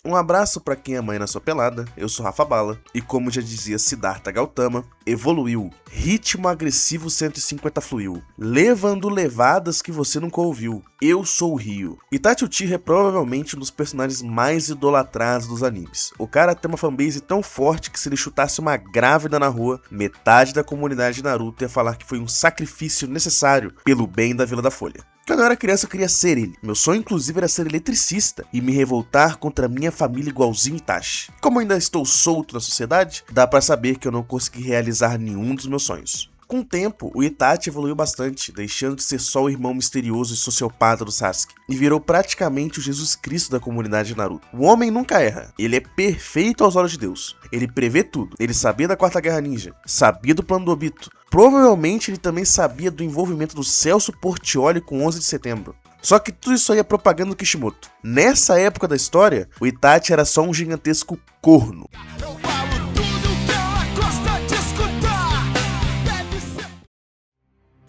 Um abraço pra quem é mãe na sua pelada, eu sou Rafa Bala, e como já dizia Siddhartha Gautama, evoluiu, ritmo agressivo 150 fluiu, levando levadas que você nunca ouviu, eu sou o Rio. Itachi Uchiha é provavelmente um dos personagens mais idolatrados dos animes. O cara tem uma fanbase tão forte que se ele chutasse uma grávida na rua, metade da comunidade de Naruto ia falar que foi um sacrifício necessário pelo bem da Vila da Folha. Quando eu era criança eu queria ser ele. Meu sonho inclusive era ser eletricista e me revoltar contra minha família igualzinho Itachi. Como ainda estou solto na sociedade, dá pra saber que eu não consegui realizar nenhum dos meus sonhos. Com o tempo, o Itachi evoluiu bastante, deixando de ser só o irmão misterioso e sociopata do Sasuke, e virou praticamente o Jesus Cristo da comunidade de Naruto. O homem nunca erra, ele é perfeito aos olhos de Deus, ele prevê tudo, ele sabia da Quarta Guerra Ninja, sabia do plano do Obito, provavelmente ele também sabia do envolvimento do Celso Portiolli com 11 de setembro. Só que tudo isso aí é propaganda do Kishimoto. Nessa época da história, o Itachi era só um gigantesco corno.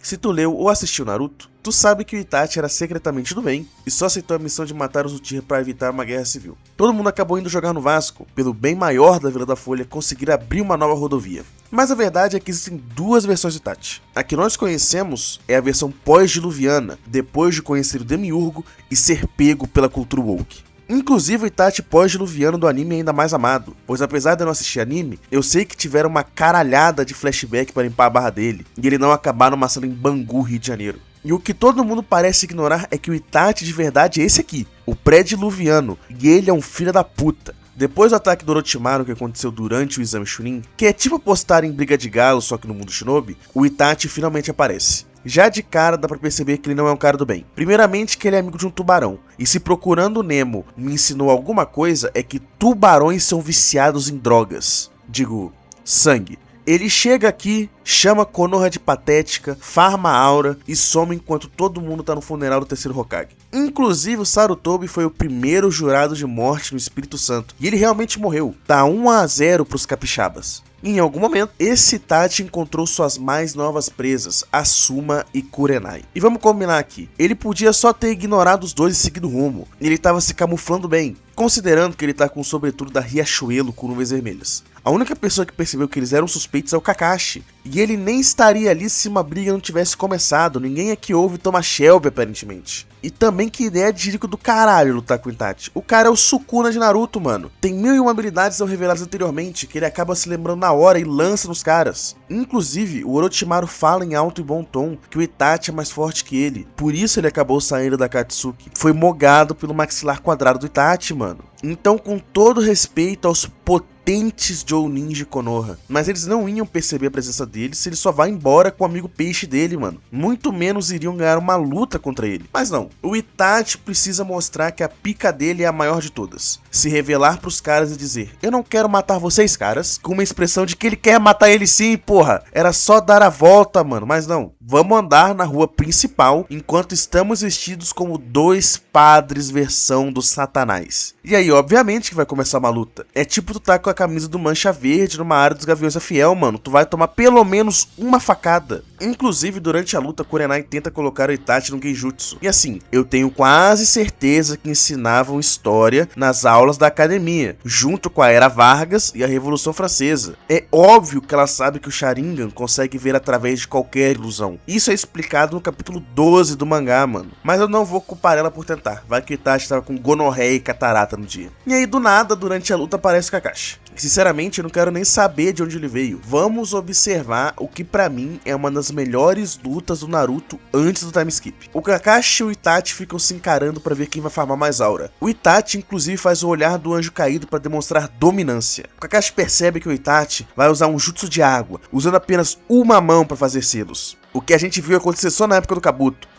Se tu leu ou assistiu Naruto, tu sabe que o Itachi era secretamente do bem e só aceitou a missão de matar os Uchiha para evitar uma guerra civil. Todo mundo acabou indo jogar no Vasco, pelo bem maior da Vila da Folha conseguir abrir uma nova rodovia. Mas a verdade é que existem duas versões do Itachi. A que nós conhecemos é a versão pós-diluviana, depois de conhecer o Demiurgo e ser pego pela cultura woke. Inclusive o Itachi pós-diluviano do anime é ainda mais amado, pois apesar de eu não assistir anime, eu sei que tiveram uma caralhada de flashback para limpar a barra dele, e ele não acabar numa sala em Bangu, Rio de Janeiro. E o que todo mundo parece ignorar é que o Itachi de verdade é esse aqui, o pré-diluviano, e ele é um filho da puta. Depois do ataque do Orochimaru que aconteceu durante o exame Chunin, que é tipo apostar em briga de galo só que no mundo shinobi, o Itachi finalmente aparece. Já de cara dá pra perceber que ele não é um cara do bem. Primeiramente que ele é amigo de um tubarão, e se Procurando Nemo me ensinou alguma coisa é que tubarões são viciados em drogas. Digo, sangue. Ele chega aqui, chama Konoha de patética, farma a aura e some enquanto todo mundo tá no funeral do terceiro Hokage. Inclusive o Sarutobi foi o primeiro jurado de morte no Espírito Santo, e ele realmente morreu. Tá 1-0 pros capixabas. Em algum momento, esse Itachi encontrou suas mais novas presas, Asuma e Kurenai. E vamos combinar aqui, ele podia só ter ignorado os dois e seguido rumo, ele tava se camuflando bem, considerando que ele tá com o sobretudo da Riachuelo com nuvens vermelhas. A única pessoa que percebeu que eles eram suspeitos é o Kakashi, e ele nem estaria ali se uma briga não tivesse começado, ninguém aqui ouve Thomas Shelby aparentemente. E também que ideia de ridículo do caralho lutar com o Itachi. O cara é o Sukuna de Naruto, mano. Tem 1001 habilidades não reveladas anteriormente que ele acaba se lembrando na hora e lança nos caras. Inclusive, o Orochimaru fala em alto e bom tom que o Itachi é mais forte que ele. Por isso ele acabou saindo da Akatsuki. Foi mogado pelo maxilar quadrado do Itachi, mano. Então, com todo respeito aos potentes Jounin de Konoha, mas eles não iam perceber a presença dele se ele só vai embora com o amigo peixe dele, mano. Muito menos iriam ganhar uma luta contra ele. Mas não, o Itachi precisa mostrar que a pica dele é a maior de todas. Se revelar pros caras e dizer, eu não quero matar vocês, caras, com uma expressão de que ele quer matar ele sim, porra. Era só dar a volta, mano, mas não. Vamos andar na rua principal enquanto estamos vestidos como dois padres versão do Satanás. E aí, obviamente que vai começar uma luta. É tipo tu tá com a camisa do Mancha Verde numa área dos Gaviões da Fiel, mano. Tu vai tomar pelo menos uma facada. Inclusive, durante a luta, Kurenai tenta colocar o Itachi no Genjutsu. E assim, eu tenho quase certeza que ensinavam história nas aulas da academia, junto com a Era Vargas e a Revolução Francesa. É óbvio que ela sabe que o Sharingan consegue ver através de qualquer ilusão. Isso é explicado no capítulo 12 do mangá, mano. Mas eu não vou culpar ela por tentar. Vai que o Itachi tava com gonorreia e catarata no dia. E aí, do nada, durante a luta, aparece o Kakashi. Sinceramente, eu não quero nem saber de onde ele veio. Vamos observar o que pra mim é uma das melhores lutas do Naruto antes do time skip. O Kakashi e o Itachi ficam se encarando pra ver quem vai farmar mais aura. O Itachi inclusive faz o olhar do anjo caído pra demonstrar dominância. O Kakashi percebe que o Itachi vai usar um jutsu de água, usando apenas uma mão pra fazer selos. O que a gente viu acontecer só na época do Kabuto.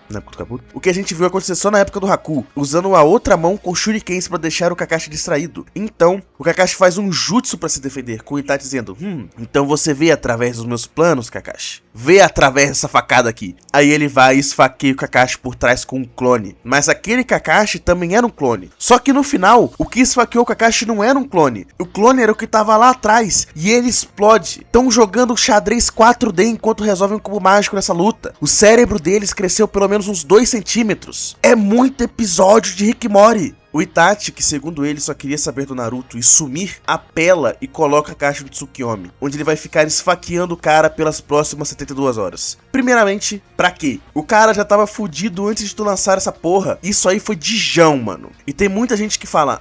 O que a gente viu acontecer só na época do Haku, usando a outra mão com shurikens pra deixar o Kakashi distraído. Então, o Kakashi faz um jutsu pra se defender, com o Itachi dizendo, então você vê através dos meus planos, Kakashi. Vê através dessa facada aqui. Aí ele vai e esfaqueia o Kakashi por trás com um clone. Mas aquele Kakashi também era um clone. Só que no final, o que esfaqueou o Kakashi não era um clone. O clone era o que tava lá atrás. E ele explode. Estão jogando xadrez 4D enquanto resolvem um cubo mágico nessa luta. O cérebro deles cresceu pelo menos uns 2 centímetros. É muito episódio de Rick e Morty. O Itachi, que segundo ele só queria saber do Naruto e sumir, apela e coloca a caixa do Tsukiyomi, onde ele vai ficar esfaqueando o cara pelas próximas 72 horas. Primeiramente, pra quê? O cara já tava fudido antes de tu lançar essa porra. Isso aí foi de jão, mano. E tem muita gente que fala,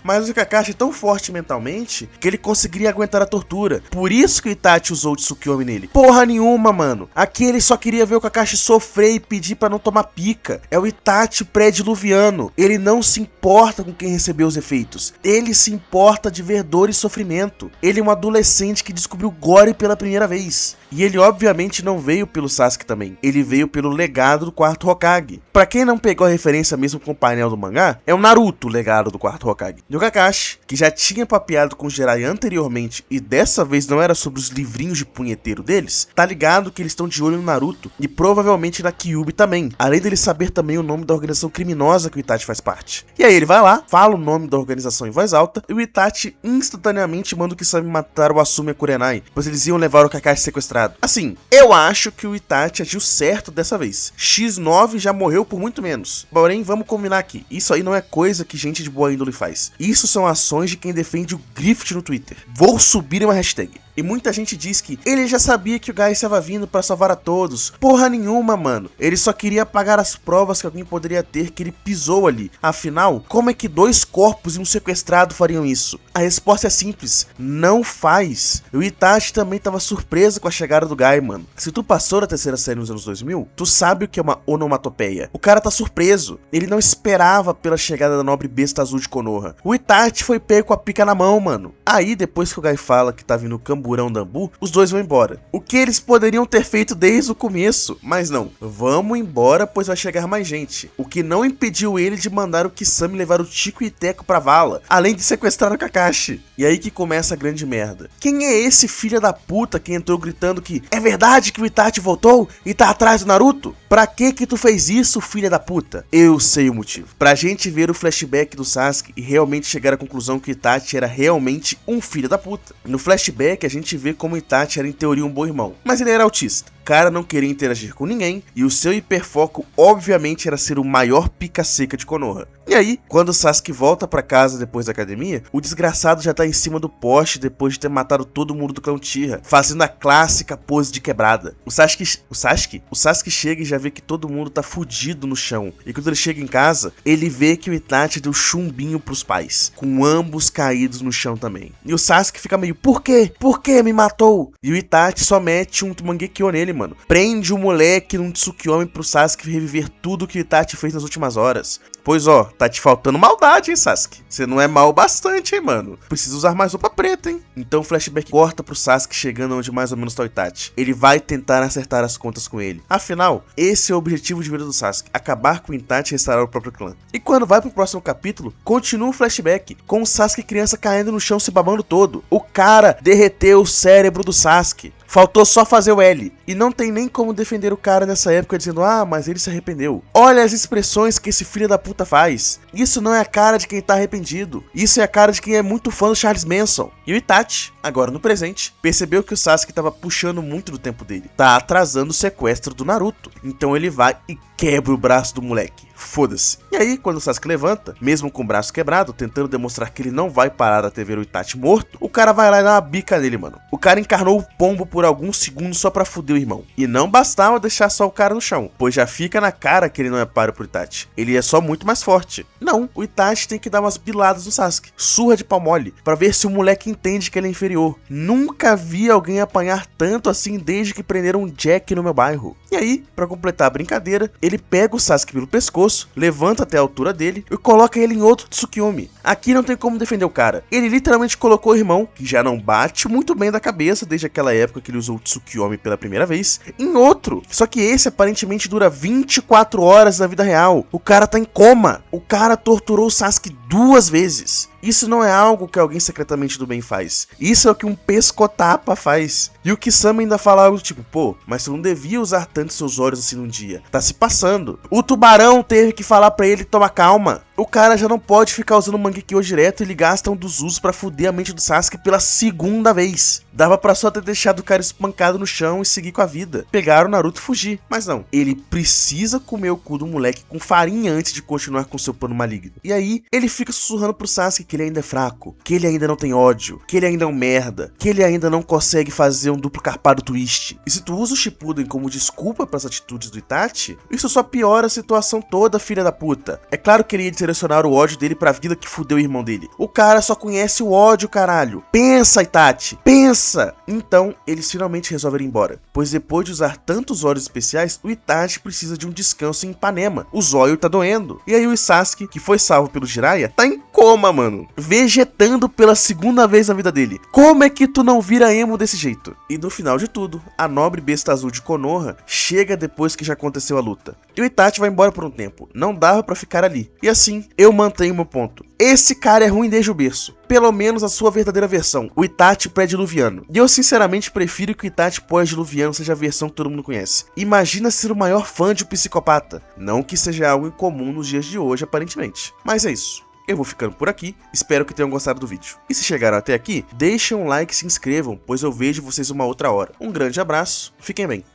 mas o Kakashi é tão forte mentalmente que ele conseguiria aguentar a tortura. Por isso que o Itachi usou o Tsukiyomi nele. Porra nenhuma, mano. Aqui ele só queria ver o Kakashi sofrer e pedir pra não tomar pica. É o Itachi pré-diluviano. Ele não se importa com quem recebeu os efeitos. Ele se importa de ver dor e sofrimento. Ele é um adolescente que descobriu Gore pela primeira vez. E ele obviamente não veio pelo Sasuke também. Ele veio pelo legado do quarto Hokage. Pra quem não pegou a referência mesmo com o painel do mangá, é o Naruto o legado do quarto Hokage. E o Kakashi, que já tinha papeado com o Jiraiya anteriormente e dessa vez não era sobre os livrinhos de punheteiro deles, tá ligado que eles estão de olho no Naruto e provavelmente na Kyuubi também. Além dele saber também o nome da organização criminosa que o Itachi faz parte. E aí ele vai lá, fala o nome da organização em voz alta e o Itachi instantaneamente manda o Kisame matar o Asumi e a Kurenai, pois eles iam levar o Kakashi sequestrado. Assim, eu acho que o Itachi agiu certo dessa vez. X9 já morreu por muito menos. Porém, vamos combinar aqui. Isso aí não é coisa que gente de boa índole faz. Isso são ações de quem defende o grift no Twitter. Vou subir uma hashtag. E muita gente diz que ele já sabia que o Gai estava vindo pra salvar a todos. Porra nenhuma, mano. Ele só queria apagar as provas que alguém poderia ter que ele pisou ali. Afinal, como é que 2 corpos e um sequestrado fariam isso? A resposta é simples. Não faz. O Itachi também tava surpreso com a chegada do Gai, mano. Se tu passou da terceira série nos anos 2000, tu sabe o que é uma onomatopeia. O cara tá surpreso. Ele não esperava pela chegada da nobre besta azul de Konoha. O Itachi foi pego com a pica na mão, mano. Aí, depois que o Gai fala que tá vindo o Camburão Dambu, os dois vão embora. O que eles poderiam ter feito desde o começo, mas não. Vamos embora, pois vai chegar mais gente. O que não impediu ele de mandar o Kisame levar o Chico e Teco pra vala, além de sequestrar o Kakashi. E aí que começa a grande merda. Quem é esse filho da puta que entrou gritando que é verdade que o Itachi voltou e tá atrás do Naruto? Pra que tu fez isso, filha da puta? Eu sei o motivo. Pra gente ver o flashback do Sasuke e realmente chegar à conclusão que o Itachi era realmente um filho da puta. No flashback a gente vê como o Itachi era em teoria um bom irmão, mas ele era autista. O cara não queria interagir com ninguém e o seu hiperfoco obviamente era ser o maior pica-seca de Konoha. E aí, quando o Sasuke volta pra casa depois da academia, o desgraçado já tá em cima do poste depois de ter matado todo mundo do clã Uchiha, fazendo a clássica pose de quebrada. O Sasuke chega e já vê que todo mundo tá fudido no chão. E quando ele chega em casa, ele vê que o Itachi deu chumbinho pros pais, com ambos caídos no chão também. E o Sasuke fica meio, por quê? Por que me matou? E o Itachi só mete um Mangekyo nele, mano. Prende o moleque num Tsukiyomi pro Sasuke reviver tudo que o Itachi fez nas últimas horas. Pois ó, tá te faltando maldade, hein, Sasuke? Você não é mal bastante, hein, mano? Precisa usar mais roupa preta, hein? Então o flashback corta pro Sasuke chegando onde mais ou menos tá o Itachi. Ele vai tentar acertar as contas com ele. Afinal, esse é o objetivo de vida do Sasuke, acabar com o Itachi e restaurar o próprio clã. E quando vai pro próximo capítulo, continua o flashback, com o Sasuke criança caindo no chão se babando todo. O cara derreteu o cérebro do Sasuke. Faltou só fazer o L. E não tem nem como defender o cara nessa época dizendo, mas ele se arrependeu. Olha as expressões que esse filho da puta faz. Isso não é a cara de quem tá arrependido. Isso é a cara de quem é muito fã do Charles Manson. E o Itachi, agora no presente, percebeu que o Sasuke tava puxando muito do tempo dele. Tá atrasando o sequestro do Naruto. Então ele vai e quebra o braço do moleque. Foda-se. E aí, quando o Sasuke levanta, mesmo com o braço quebrado, tentando demonstrar que ele não vai parar até ver o Itachi morto, o cara vai lá e dá uma bica nele, mano. O cara encarnou o pombo por alguns segundos só pra fuder o irmão. E não bastava deixar só o cara no chão, pois já fica na cara que ele não é páreo pro Itachi. Ele é só muito mais forte. Não, o Itachi tem que dar umas biladas no Sasuke. Surra de pau mole, pra ver se o moleque entende que ele é inferior. Nunca vi alguém apanhar tanto assim desde que prenderam um Jack no meu bairro. E aí, pra completar a brincadeira, ele pega o Sasuke pelo pescoço, levanta até a altura dele e coloca ele em outro Tsukiyomi. Aqui não tem como defender o cara. Ele literalmente colocou o irmão, que já não bate muito bem da cabeça desde aquela época que ele usou o Tsukiyomi pela primeira vez, em outro. Só que esse aparentemente dura 24 horas na vida real. O cara tá em coma. O cara torturou o Sasuke 2 vezes. Isso não é algo que alguém secretamente do bem faz. Isso é o que um pescotapa faz. E o Kisame ainda fala algo tipo, pô, mas tu não devia usar tanto seus olhos assim num dia. Tá se passando. O tubarão teve que falar pra ele tomar calma. O cara já não pode ficar usando o Mangekyo direto e ele gasta um dos usos pra fuder a mente do Sasuke pela segunda vez. Dava pra só ter deixado o cara espancado no chão e seguir com a vida. Pegaram o Naruto e fugir. Mas não, ele precisa comer o cu do moleque com farinha antes de continuar com seu plano maligno. E aí, ele fica sussurrando pro Sasuke que ele ainda é fraco, que ele ainda não tem ódio, que ele ainda é um merda, que ele ainda não consegue fazer um duplo carpado twist. E se tu usa o Shippuden como desculpa pras atitudes do Itachi, isso só piora a situação toda, filha da puta. É claro que ele ia direcionar o ódio dele pra vida que fudeu o irmão dele. O cara só conhece o ódio, caralho. Pensa, Itachi, pensa! Então, eles finalmente resolvem ir embora, pois depois de usar tantos óleos especiais, o Itachi precisa de um descanso em Ipanema. O zóio tá doendo. E aí o Sasuke, que foi salvo pelo Jiraiya, tá em coma, mano. Vegetando pela segunda vez na vida dele. Como é que tu não vira emo desse jeito? E no final de tudo, a nobre besta azul de Konoha chega depois que já aconteceu a luta. E o Itachi vai embora por um tempo. Não dava pra ficar ali. E assim, eu mantenho meu ponto. Esse cara é ruim desde o berço. Pelo menos a sua verdadeira versão, o Itachi pré-diluviano. E eu sinceramente prefiro que o Itachi pós-diluviano seja a versão que todo mundo conhece. Imagina ser o maior fã de um psicopata. Não que seja algo incomum nos dias de hoje, aparentemente. Mas é isso. Eu vou ficando por aqui, espero que tenham gostado do vídeo. E se chegaram até aqui, deixem um like e se inscrevam, pois eu vejo vocês uma outra hora. Um grande abraço, fiquem bem.